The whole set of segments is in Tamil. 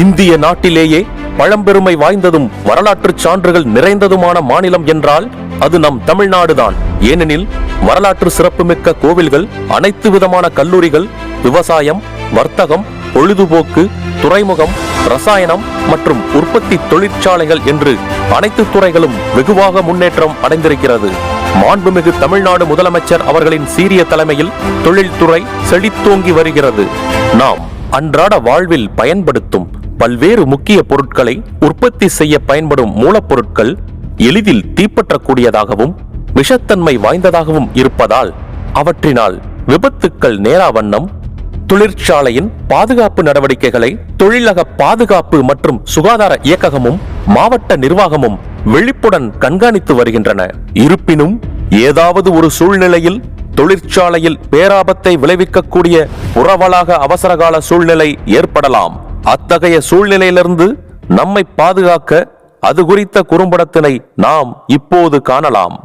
இந்திய நாட்டிலேயே பழம்பெருமை வாய்ந்ததும் வரலாற்று சான்றுகள் நிறைந்ததுமான மாநிலம் என்றால் அது நம் தமிழ்நாடுதான். ஏனெனில் வரலாற்று சிறப்புமிக்க கோவில்கள், அனைத்து விதமான கல்லூரிகள், விவசாயம், வர்த்தகம், பொழுதுபோக்கு, துறைமுகம், ரசாயனம் மற்றும் உற்பத்தி தொழிற்சாலைகள் என்று அனைத்து துறைகளும் வெகுவாக முன்னேற்றம் அடைந்திருக்கிறது. மாண்புமிகு தமிழ்நாடு முதலமைச்சர் அவர்களின் சீரிய தலைமையில் தொழில்துறை செழித்தோங்கி வருகிறது. நாம் அன்றாட வாழ்வில் பயன்படுத்தும் பல்வேறு முக்கிய பொருட்களை உற்பத்தி செய்ய பயன்படும் மூலப்பொருட்கள் எளிதில் தீப்பற்றக்கூடியதாகவும் விஷத்தன்மை வாய்ந்ததாகவும் இருப்பதால் அவற்றினால் விபத்துக்கள் நேரா வண்ணம் தொழிற்சாலையின் பாதுகாப்பு நடவடிக்கைகளை தொழிலக பாதுகாப்பு மற்றும் சுகாதார இயக்ககமும் மாவட்ட நிர்வாகமும் விழிப்புடன் கண்காணித்து வருகின்றன. இருப்பினும் ஏதாவது ஒரு சூழ்நிலையில் தொழிற்சாலையில் பேராபத்தை விளைவிக்கக்கூடிய புறவளாக அவசரகால சூழ்நிலை ஏற்படலாம். அத்தகைய சூழ்நிலையிலிருந்து நம்மை பாதுகாக்க அது குறித்த குறும்படத்தினை நாம் இப்போது காணலாம்.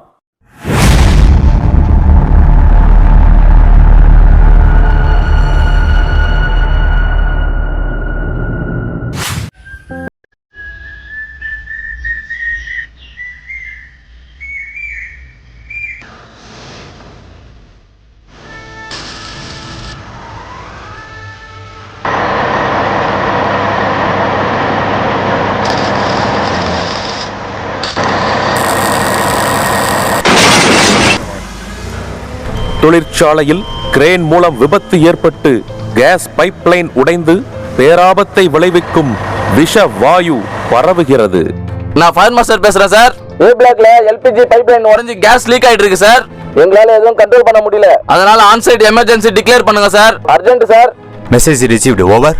தொழிற்சாலையில் கிரேன் மூலம் விபத்து ஏற்பட்டு கேஸ் பைப்லைன் உடைந்து பேராபத்தை விளைவிக்கும் விஷ வாயு பரவுகிறது. நான் ஃபயர் மாஸ்டர் பேசுறேன் சார். ஏ பிளாக்ல எல்பிஜி பைப்லைன் உடைஞ்சு கேஸ் லீக் ஆயிட்டு இருக்கு சார். எங்களால எதுவும் கண்ட்ரோல் பண்ண முடியல. அதனால ஆன் சைட் எமர்ஜென்சி டிக்ளேர் பண்ணுங்க sir. Urgent sir. Message received. Over.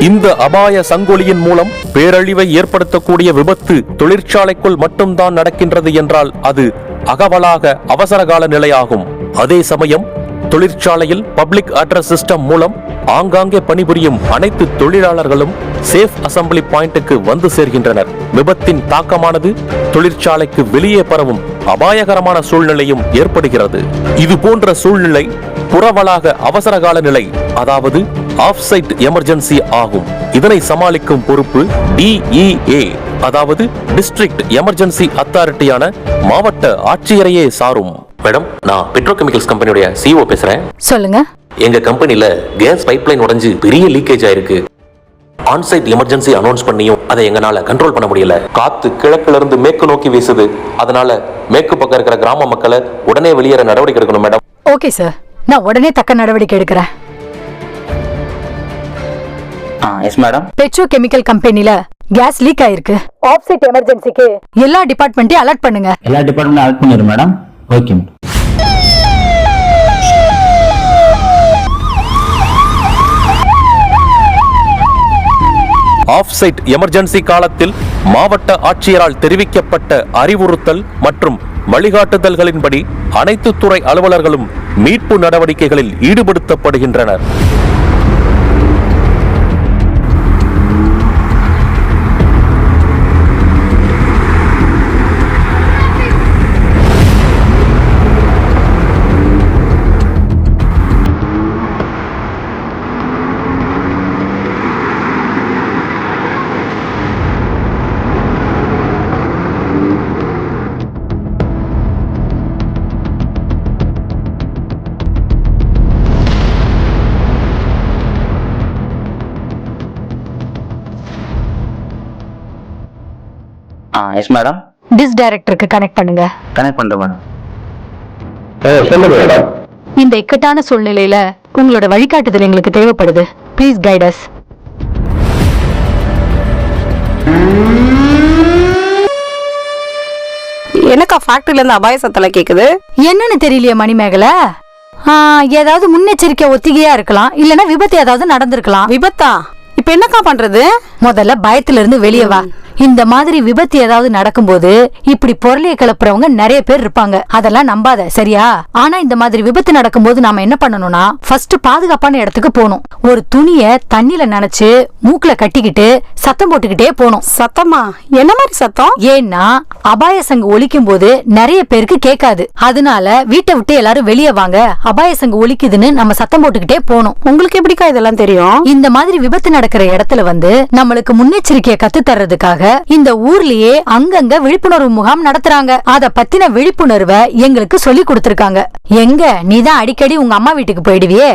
இந்த அபாய சங்கொலியின் மூலம் பேரழிவை ஏற்படுத்தக்கூடிய விபத்து தொழிற்சாலைக்குள் மட்டும்தான் நடக்கின்றது என்றால் அது அகவலாக அவசரகால நிலையாகும். அதே சமயம் தொழிற்சாலையில் பப்ளிக் அட்ரஸ் சிஸ்டம் மூலம் ஆங்காங்கே பணிபுரியும் அனைத்து தொழிலாளர்களும் சேஃப் அசம்பிளி பாயிண்ட்டுக்கு வந்து சேர்கின்றனர். விபத்தின் தாக்கமானது தொழிற்சாலைக்கு வெளியே பரவும் அபாயகரமான சூழ்நிலையும் ஏற்படுகிறது. இது போன்ற சூழ்நிலை புறவளாக அவசரகால நிலை, அதாவது ஆஃப் சைட் எமர்ஜென்சி ஆகும். இதனை சமாளிக்கும் பொறுப்பு DEA, அதாவது டிஸ்ட்ரிக்ட் எமர்ஜென்சி அத்தாரிட்டியான மாவட்ட ஆட்சியரையே சாரும். மேடம், நான் பெட்ரோகெமிக்கல்ஸ் கம்பெனியோட CEO பேசுறேன். சொல்லுங்க. எங்க கம்பெனில கேஸ் பைப்லைன் உடைஞ்சு பெரிய லீக்கேஜ் ஆயிருக்கு. ஆன்சைட் எமர்ஜென்சி அனௌன்ஸ் பண்ணியும் அதை எங்களால கண்ட்ரோல் பண்ண முடியல. காத்து கிழக்குல இருந்து மேற்கு நோக்கி வீசுது. அதனால மேற்கு பக்கம் இருக்கிற கிராம மக்களை உடனே வெளியேற நடவடிக்கை எடுக்கணும் மேடம். ஓகே சார், நான் உடனே தக்க நடவடிக்கை எடுக்கிறேன். Yes madam. பெட்ரோகெமிக்கல் கம்பெனில கேஸ் லீக் ஆயிருக்கு. ஆஃப் சைட் எமர்ஜென்சிக்கு எல்லா டிபார்ட்மெண்ட்டையும் அலர்ட் பண்ணுங்க. எல்லா டிபார்ட்மெண்ட் அலர்ட் பண்ணிரு madam. Okay madam. Off site emergency காலத்தில் மாவட்ட ஆட்சியரால் தெரிவிக்கப்பட்ட அறிவுறுத்தல் மற்றும் வழிகாட்டுதல்களின்படி அனைத்து துறை அலுவலர்களும் மீட்பு நடவடிக்கைகளில் ஈடுபடுத்தப்படுகின்றனர். Yes madam. டிஸ் டைரக்டருக்கு கனெக்ட் பண்ணுங்க. கனெக்ட் பண்றேன் மேடம். சொல்லுங்க மேடம். இந்த இக்கட்டான சூழ்நிலையில உங்களோட வழிகாட்டுதல் எங்களுக்கு தேவைப்படுது. Please guide as. எனக்கா ஃபேக்டரியில இருந்து அபாய சத்தம் கேக்குது? என்னன்னு தெரியலையே மணிமேகலை. ஏதாவது முன்னெச்சரிக்கை ஒத்திகையா இருக்கலாம், இல்லனா விபத்து ஏதாவது நடந்திருக்கலாம். விபத்தா? இப்ப என்னக்கா பண்றது? முதல்ல பயத்துல இருந்து வெளியே வா. இந்த மாதிரி விபத்து ஏதாவது நடக்கும்போது இப்படி பொருளைய கிளப்புறவங்க நிறைய பேர் இருப்பாங்க. அதெல்லாம் நம்பாத, சரியா? ஆனா இந்த மாதிரி விபத்து நடக்கும்போது நாம என்ன பண்ணணும்னா, ஃபர்ஸ்ட் பாதுகாப்பான இடத்துக்கு போகணும். ஒரு துணிய தண்ணில நனைச்சு மூக்குல கட்டிக்கிட்டு சத்தம் போட்டுக்கிட்டே போகணும். சத்தமா? என்ன மாதிரி சத்தம்? ஏன்னா அபாய சங்கு ஒலிக்கும் போது நிறைய பேருக்கு கேட்காது. அதனால வீட்டை விட்டு எல்லாரும் வெளியே வாங்க, அபாய சங்கு ஒலிக்குதுன்னு நம்ம சத்தம் போட்டுக்கிட்டே போகணும். உங்களுக்கு எப்படிக்கா இதெல்லாம் தெரியும்? இந்த மாதிரி விபத்து நடக்கிற இடத்துல நம்மளுக்கு முன்னெச்சரிக்கையை கத்து தர்றதுக்காக இந்த ஊர்லயே அங்கங்க விழிப்புணர்வு முகாம் நடத்துறாங்க. அத பத்தின விழிப்புணர்வை எங்களுக்கு சொல்லி கொடுத்திருக்காங்க. எங்க நீதான் அடிக்கடி உங்க அம்மா வீட்டுக்கு போயிடுவியே,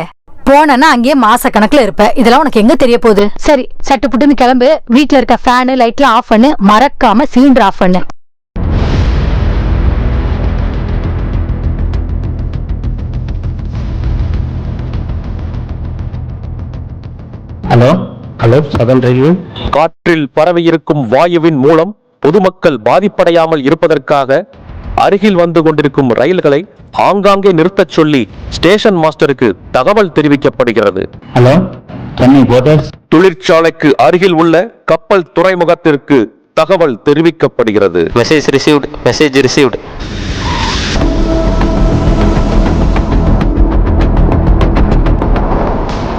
போனா அங்கேயே மாச கணக்குல இருப்ப. இதெல்லாம் உனக்கு எங்க தெரிய போகுது? சரி, சட்டு புட்டுன்னு கிளம்பு. வீட்டுல இருக்க ஃபேனு லைட்லாம் ஆஃப் பண்ணு, மறக்காம சிலிண்டர் ஆஃப் பண்ணு. Hello hello Sathan railway. காற்றில் பரவியிருக்கும் வாயுவின் மூலம் பொதுமக்கள் பாதிப்படையாமல் இருப்பதற்காக அருகில் வந்து கொண்டிருக்கும் ரயில்களை ஆங்காங்கே நிறுத்தச் சொல்லி ஸ்டேஷன் மாஸ்டருக்கு தகவல் தெரிவிக்கப்படுகிறது. Hello Chennai Porter's. தொழிற்சாலைக்கு அருகில் உள்ள கப்பல் துறைமுகத்திற்கு தகவல் தெரிவிக்கப்படுகிறது. Message received, message received.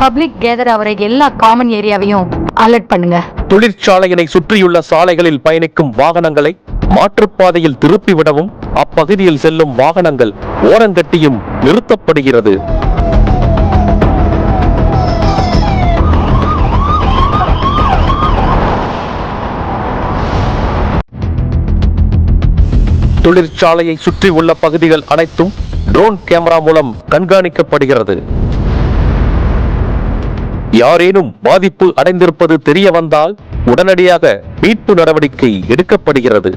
Public gather ஆகிற எல்லா காமன் ஏரியாவையும் அலர்ட் பண்ணுங்க. தொழிற்சாலையினை சுற்றியுள்ள சாலைகளில் பயணிக்கும் வாகனங்களை மாற்றுப்பாதையில் திருப்பிவிடவும் அப்பகுதியில் செல்லும் வாகனங்கள் ஓரங்கட்டியும் நிறுத்தப்படுகிறது. தொழிற்சாலையை சுற்றி உள்ள பகுதிகள் அனைத்தும் ட்ரோன் கேமரா மூலம் கண்காணிக்கப்படுகிறது. யாரேனும் பாதிப்பு அடைந்திருப்பது தெரிய வந்தால் உடனடியாக மீட்பு நடவடிக்கை எடுக்கப்படுகிறது.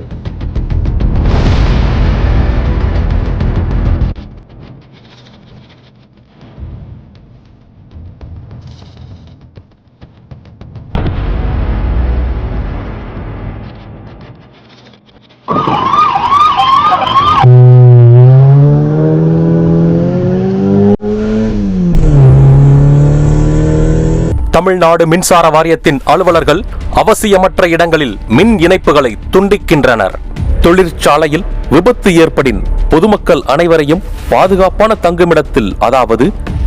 தமிழ்நாடு மின்சார வாரியத்தின் அலுவலர்கள் அவசியமற்ற இடங்களில் மின் இணைப்புகளை துண்டிக்கின்றனர். தொழிற்சாலையில் விபத்து ஏற்படின் பொதுமக்கள் அனைவரையும் பாதுகாப்பான தங்குமிடத்தில், அதாவது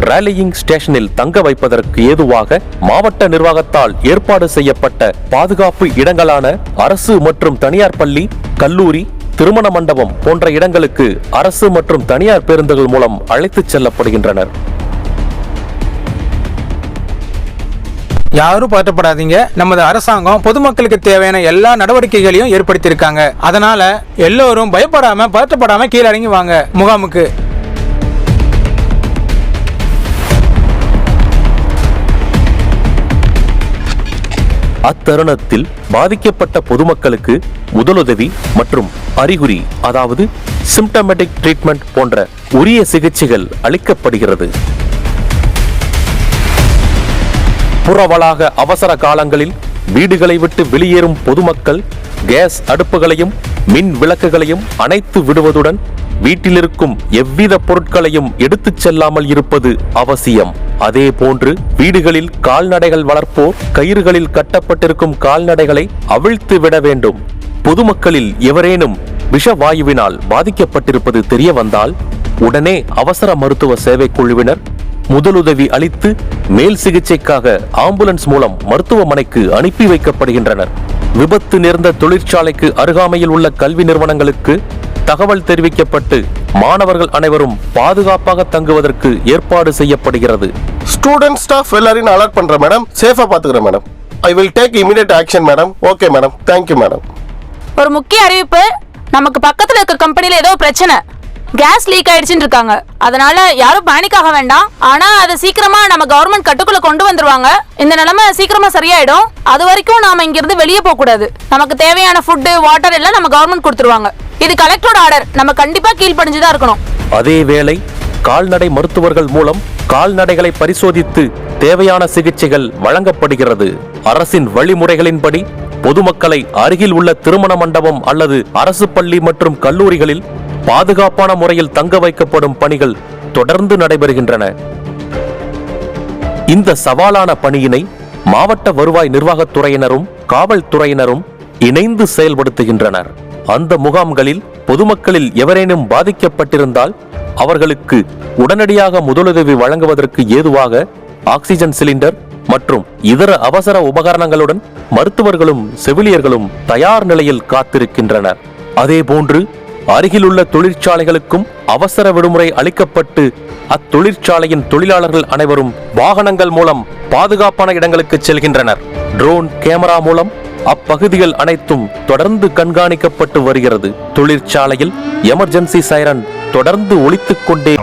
ரேலியிங் ஸ்டேஷனில் தங்க வைப்பதற்கு ஏதுவாக மாவட்ட நிர்வாகத்தால் ஏற்பாடு செய்யப்பட்ட பாதுகாப்பு இடங்களான அரசு மற்றும் தனியார் பள்ளி, கல்லூரி, திருமண மண்டபம் போன்ற இடங்களுக்கு அரசு மற்றும் தனியார் பேருந்துகள் மூலம் அழைத்துச் செல்லப்படுகின்றனர். யாரும் பதட்டப்படாதீங்க. நமது அரசாங்கம் பொதுமக்களுக்கு தேவையான எல்லா நடவடிக்கைகளையும் ஏற்படுத்தியிருக்காங்க. அதனால எல்லோரும் பயப்படாம பதட்டப்படாம கீழே இறங்கி வாங்க முகாமுக்கு. அத்தருணத்தில் பாதிக்கப்பட்ட பொதுமக்களுக்கு முதலுதவி மற்றும் அறிகுறி, அதாவது சிம்டமேட்டிக் ட்ரீட்மெண்ட் போன்ற உரிய சிகிச்சைகள் அளிக்கப்படுகிறது. புறவளாக அவசர காலங்களில் வீடுகளை விட்டு வெளியேறும் பொதுமக்கள் கேஸ் அடுப்புகளையும் மின் விளக்குகளையும் அணைத்து விடுவதுடன் வீட்டிலிருக்கும் எவ்வித பொருட்களையும் எடுத்துச் செல்லாமல் இருப்பது அவசியம். அதே போன்று வீடுகளில் கால்நடைகள் வளர்ப்போர் கயிறுகளில் கட்டப்பட்டிருக்கும் கால்நடைகளை அவிழ்த்து விட வேண்டும். பொதுமக்களில் எவரேனும் விஷவாயுவினால் பாதிக்கப்பட்டிருப்பது தெரிய வந்தால் உடனே அவசர மருத்துவ சேவை குழுவினர் முதலுதவி அளித்து மேல் சிகிச்சைக்காக ஆம்புலன்ஸ் மூலம் மருத்துவமனைக்கு அனுப்பி வைக்கப்படுகின்றனர். விபத்து நேர்ந்த தொழிற்சாலைக்கு அருகாமையில் உள்ள கல்வி நிறுவனங்களுக்கு தகவல் தெரிவிக்கப்பட்டு மாணவர்கள் அனைவரும் பாதுகாப்பாக தங்குவதற்கு ஏற்பாடு செய்யப்படுகிறது. ஸ்டூடெண்ட் ஸ்டாஃப் எல்லாரையும் அலர்ட் பண்றேன் மேடம். சேஃபா பாத்துக்கிறேன் madam. I will take immediate action madam. Okay madam, thank you madam. ஒரு முக்கிய அறிவிப்பு. நமக்கு பக்கத்துல இருக்க கம்பெனில ஏதோ பிரச்சனை, கேஸ் லீக் ஆயிடுச்சுன்னு இருக்காங்க. அதனால யாரும் பேனிக் ஆக வேண்டாம். ஆனா அதை சீக்கிரமா நம்ம கவர்மெண்ட் கட்டுக்குள்ள கொண்டு வந்துருவாங்க. இந்த நிலைமை சீக்கிரமா சரியாயிடும். அது வரைக்கும் நாம இங்க இருந்து வெளியே போக கூடாது. நமக்கு தேவையான ஃபுட், வாட்டர் எல்லாம் நம்ம கவர்மெண்ட் கொடுத்துருவாங்க. இது கலெக்டரோட ஆர்டர். நம்ம கண்டிப்பா கீழ்ப்படிஞ்சுதான் இருக்கணும். அதேவேளை கால்நடை மருத்துவர்கள் மூலம் கால்நடைகளை பரிசோதித்து தேவையான சிகிச்சைகள் வழங்கப்படுகிறது. அரசின் வழிமுறைகளின்படி பொதுமக்களை அருகில் உள்ள திருமண மண்டபம் அல்லது அரசு பள்ளி மற்றும் கல்லூரிகளில் பாதுகாப்பான முறையில் தங்க வைக்கப்படும் பணிகள் தொடர்ந்து நடைபெறுகின்றன. இந்த சவாலான பணியினை மாவட்ட வருவாய் நிர்வாகத்துறையினரும் காவல்துறையினரும் இணைந்து செயல்படுத்துகின்றனர். அந்த முகாம்களில் பொதுமக்களில் எவரேனும் பாதிக்கப்பட்டிருந்தால் அவர்களுக்கு உடனடியாக முதலுதவி வழங்குவதற்கு ஏதுவாக ஆக்சிஜன் சிலிண்டர் மற்றும் இதர அவசர உபகரணங்களுடன் மருத்துவர்களும் செவிலியர்களும் தயார் நிலையில் காத்திருக்கின்றனர். அதேபோன்று அருகிலுள்ள தொழிற்சாலைகளுக்கும் அவசர விடுமுறை அளிக்கப்பட்டு அத்தொழிற்சாலையின் தொழிலாளர்கள் அனைவரும் வாகனங்கள் மூலம் பாதுகாப்பான இடங்களுக்கு செல்கின்றனர். ட்ரோன் கேமரா மூலம் அப்பகுதிகள் அனைத்தும் தொடர்ந்து கண்காணிக்கப்பட்டு வருகிறது. தொழிற்சாலையில் எமர்ஜென்சி சைரன் தொடர்ந்து ஒலித்துக் கொண்டே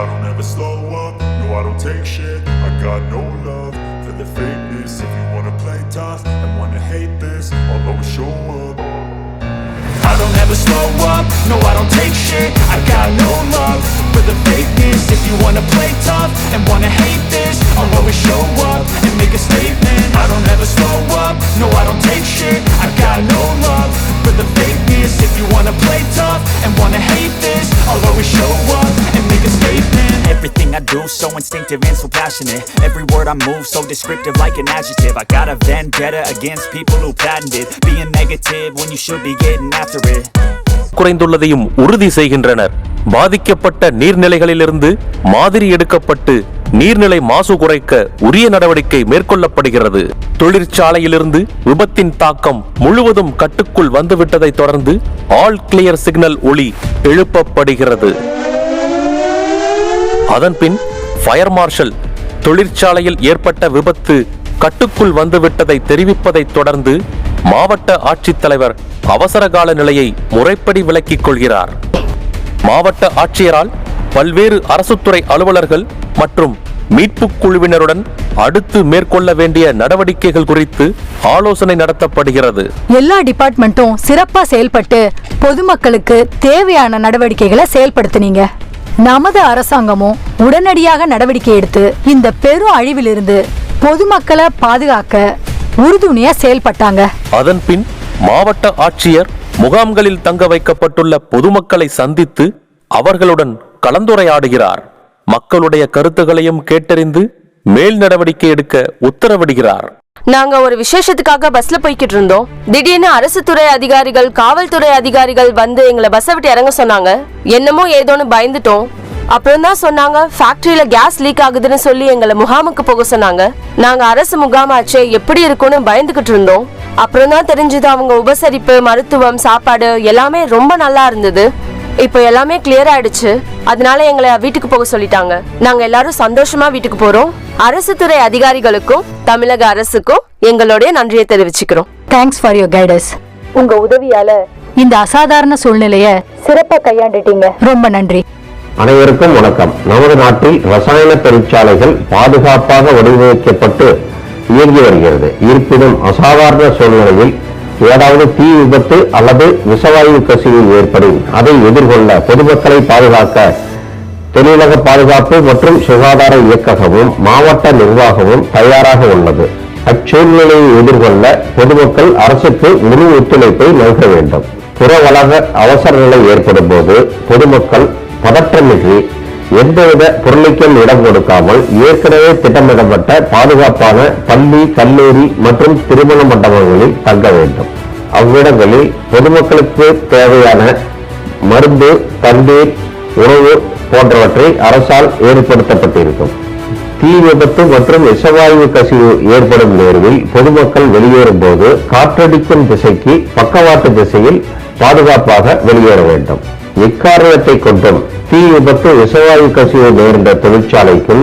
I don't ever slow up, no I don't take shit. I got no love for the fakeness. If you wanna play tough and wanna hate this, I'll always show up and make a statement. I don't ever slow up, no I don't take shit. I got no love for the fakeness. If you wanna play tough and wanna hate this, I'll always show up and make a statement. Everything I do so instinctive and so passionate. Every word I move so descriptive like an adjective. I got a vendetta against people who patented being negative when you should be getting after it. குறைந்துள்ளதையும் உறுதி செய்கின்றனர். பாதிக்கப்பட்ட நீர்நிலைகளிலிருந்து மாதிரி எடுக்கப்பட்டு நீர்நிலை மாசு குறைக்க உரிய நடவடிக்கை மேற்கொள்ளப்படுகிறது. தொழிற்சாலையிலிருந்து விபத்தின் தாக்கம் முழுவதும் கட்டுக்குள் வந்துவிட்டதை தொடர்ந்து ஆல் கிளியர் சிக்னல் ஒலி எழுப்பப்படுகிறது. அதன்பின் ஃபயர் மார்ஷல் தொழிற்சாலையில் ஏற்பட்ட விபத்து கட்டுக்குள் வந்துவிட்டதை தெரிவிப்பதை தொடர்ந்து மாவட்ட ஆட்சித்தலைவர் அவசரகால நிலையை முறைப்படி விலக்கிக் கொள்கிறார். மாவட்ட ஆட்சியரால் பல்வேறு அரசுத்துறை அலுவலர்கள் மற்றும் மீட்புக் குழுவினருடன் அடுத்து மேற்கொள்ள வேண்டிய நடவடிக்கைகள் குறித்து ஆலோசனை நடத்தப்படுகிறது. எல்லா டிபார்ட்மெண்ட்டும் சிறப்பா செயல்பட்டு பொதுமக்களுக்கு தேவையான நடவடிக்கைகளை செயல்படுத்தினீங்க. நமது அரசாங்கமும் உடனடியாக நடவடிக்கை எடுத்து இந்த பெரும் அழிவிலிருந்து பொதுமக்களை பாதுகாக்க உறுதுணையா செயல்பட்டாங்க. அதன்பின் மாவட்ட ஆட்சியர் முகாம்களில் தங்க வைக்கப்பட்டுள்ள பொதுமக்களை சந்தித்து அவர்களுடன் கலந்துரையாடுகிறார். மக்களுடைய கருத்துகளையும் கேட்டறிந்து மேல் நடவடிக்கை எடுக்க உத்தரவிடுகிறார். நாங்க ஒரு விசேஷத்துக்காக பஸ்ல போய்கிட்டு இருந்தோம். திடீர்னு அரசு துறை அதிகாரிகள், காவல்துறை அதிகாரிகள் வந்து எங்களை பஸ்ஸை விட்டு இறங்க சொன்னாங்க. என்னமோ ஏதோன்னு பயந்துட்டோம். அப்புறம் தான் சொன்னாங்க ஃபேக்டரியில கேஸ் லீக் ஆகுதுன்னு சொல்லி எங்களை முகாமுக்கு போக சொன்னாங்க. நாங்க அரசு முகாமாச்சே எப்படி இருக்கும்னு பயந்துகிட்டு இருந்தோம். அப்புறம் தான் தெரிஞ்சது அவங்க உபசரிப்பு, மருத்துவம், சாப்பாடு எல்லாமே ரொம்ப நல்லா இருந்தது. இப்போ எல்லாமே கிளியர் ஆயிடுச்சு. அதனால எங்களை வீட்டுக்கு போக சொல்லிட்டாங்க. நாங்க எல்லாரும் சந்தோஷமா வீட்டுக்கு போறோம். அரசு துறை அதிகாரிகளுக்கும் தமிழக அரசுக்கும் எங்களுடைய நன்றியை தெரிவிச்சுக்கிறோம். Thanks for your guidance. உங்க உதவியால இந்த அசாதாரண சூழ்நிலைய சிறப்பா கையாண்டுட்டீங்க. ரொம்ப நன்றி. அனைவருக்கும் வணக்கம். நமது நாட்டில் ரசாயன தொழிற்சாலைகள் பாதுகாப்பாக வடிவமைக்கப்பட்டு இயங்கி வருகிறது. இருப்பினும் அசாதாரண சூழ்நிலையில் ஏதாவது தீ விபத்து அல்லது விஷவாயு கசிவு ஏற்படும் அதை எதிர்கொள்ள பொதுமக்களை பாதுகாக்க தொழிலக பாதுகாப்பு மற்றும் சுகாதார இயக்ககமும் மாவட்ட நிர்வாகமும் தயாராக உள்ளது. அச்சூழ்நிலையை எதிர்கொள்ள பொதுமக்கள் அரசுக்கு முழு ஒத்துழைப்பை நல்க வேண்டும். புற வளாக அவசர நிலை ஏற்படும் போது பொதுமக்கள் பதற்றமின்றி எந்தவித பொருளுக்கும் இடம் கொடுக்காமல் ஏற்கனவே திட்டமிடப்பட்ட பாதுகாப்பான பள்ளி, கல்லூரி மற்றும் திருமண மண்டபங்களில் தங்க வேண்டும். அவ்விடங்களில் பொதுமக்களுக்கு தேவையான மருந்து, தண்ணீர், உணவு போன்றவற்றை அரசால் ஏற்படுத்தப்பட்டிருக்கும். தீ விபத்து மற்றும் விஷவாயு கசிவு ஏற்படும் நேர்வில் பொதுமக்கள் வெளியேறும் போது காற்றடிக்கும் திசைக்கு பக்கவாட்டு திசையில் பாதுகாப்பாக வெளியேற வேண்டும். இக்காரணத்தை கொண்டும் தீ விபத்து, விஷவாயு கசிவு நேர்ந்த தொழிற்சாலைக்குள்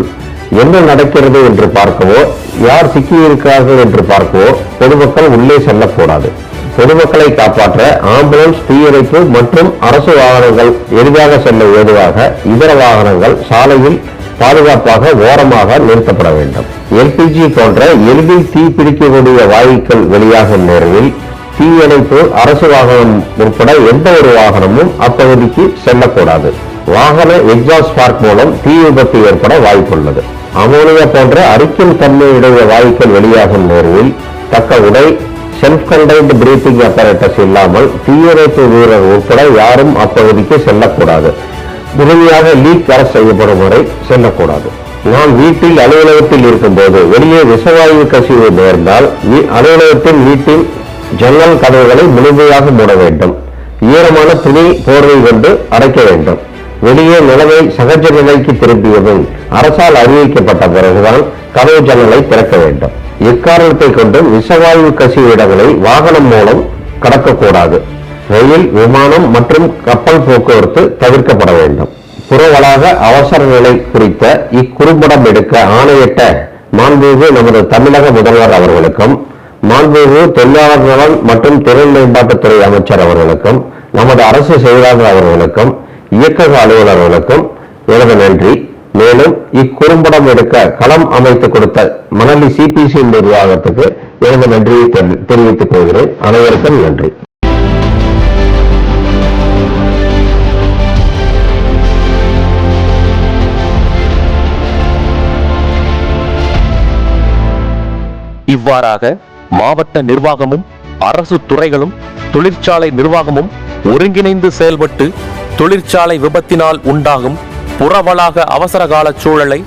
என்ன நடக்கிறது என்று பார்க்கவோ, யார் சிக்கியிருக்கிறார்கள் என்று பார்க்கவோ பொதுமக்கள் உள்ளே செல்லக்கூடாது. பொதுமக்களை காப்பாற்ற ஆம்புலன்ஸ், தீயணைப்பு மற்றும் அரசு வாகனங்கள் எளிதாக செல்ல ஏதுவாக இதர வாகனங்கள் சாலையில் பாதுகாப்பாக ஓரமாக நிறுத்தப்பட வேண்டும். எல்பிஜி போன்ற எளிதில் தீ பிடிக்கக்கூடிய வாயுக்கள் வெளியாகும் நேரத்தில் தீயணைப்பு, அரசு வாகனம் உட்பட எந்த ஒரு வாகனமும் அப்பகுதிக்கு செல்லக்கூடாது. வாகன எக்ஸாஸ்ட் ஸ்பார்க் மூலம் தீ விபத்து ஏற்பட வாய்ப்புள்ளது. அமோனியா போன்ற அரிக்கும் தன்மையுடைய வாயுக்கள் வெளியாகும் நேரத்தில் தக்க உடை, செல்ஃப் கண்டைன்ட் பிரீத்திங் அப்பரேட்டஸ் இல்லாமல் தீயணைப்பு வீரர் உட்பட யாரும் அப்பகுதிக்கு செல்லக்கூடாது. முழுமையாக லீக் அரசு செய்யப்படும் வரை செல்லக்கூடாது. நாம் வீட்டில், அலுவலகத்தில் இருக்கும் போது வெளியே விஷவாயு கசிவு நேர்ந்தால் அலுவலகத்தில், வீட்டில் ஜன்னல் கதவுகளை முழுமையாக மூட வேண்டும். ஈரமான துணி போர்வை கொண்டு அடைக்க வேண்டும். வெளியே நிலைமை சகஜ நிலைக்கு திரும்பியதும் அரசால் அறிவிக்கப்பட்ட பிறகுதான் கதவு ஜன்னலை திறக்க வேண்டும். இக்காரணத்தை கொண்டு விஷவாயு கசிவு இடங்களை வாகனம் மூலம் கடக்கக்கூடாது. ரயில், விமானம் மற்றும் கப்பல் போக்குவரத்து தவிர்க்கப்பட வேண்டும். புறவளாக அவசர நிலை குறித்த இக்குறும்படம் எடுக்க ஆணையிட்ட மாண்புமிகு நமது தமிழக முதல்வர் அவர்களுக்கும், மாண்புமிகு தொழிலாளர் நலன் மற்றும் திறன் மேம்பாட்டுத்துறை அமைச்சர் அவர்களுக்கும், நமது அரசு செயலாளர் அவர்களுக்கும், இயக்கக அலுவலர்களுக்கும் எனது நன்றி. மேலும் இக்குறும்படம் எடுக்க களம் அமைத்து கொடுத்த மணலி சிபிசி நிர்வாகத்துக்கு எனது நன்றியை தெரிவித்துக் கொள்கிறேன். அனைவருக்கும் நன்றி. இவ்வாறாக மாவட்ட நிர்வாகமும் அரசு துறைகளும் தொழிற்சாலை நிர்வாகமும் ஒருங்கிணைந்து செயல்பட்டு தொழிற்சாலை விபத்தினால் உண்டாகும் புறவளாக அவசரகால சூழலை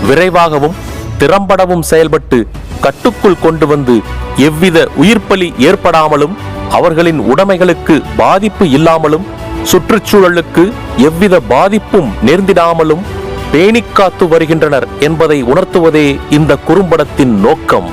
விரைவாகவும் திறம்படவும் செயல்பட்டு கட்டுக்குள் கொண்டு வந்து எவ்வித உயிர்ப்பலி ஏற்படாமலும் அவர்களின் உடைமைகளுக்கு பாதிப்பு இல்லாமலும் சுற்றுச்சூழலுக்கு எவ்வித பாதிப்பும் நேர்ந்திடாமலும் பேணிக்காத்து வருகின்றனர் என்பதை உணர்த்துவதே இந்த குறும்படத்தின் நோக்கம்.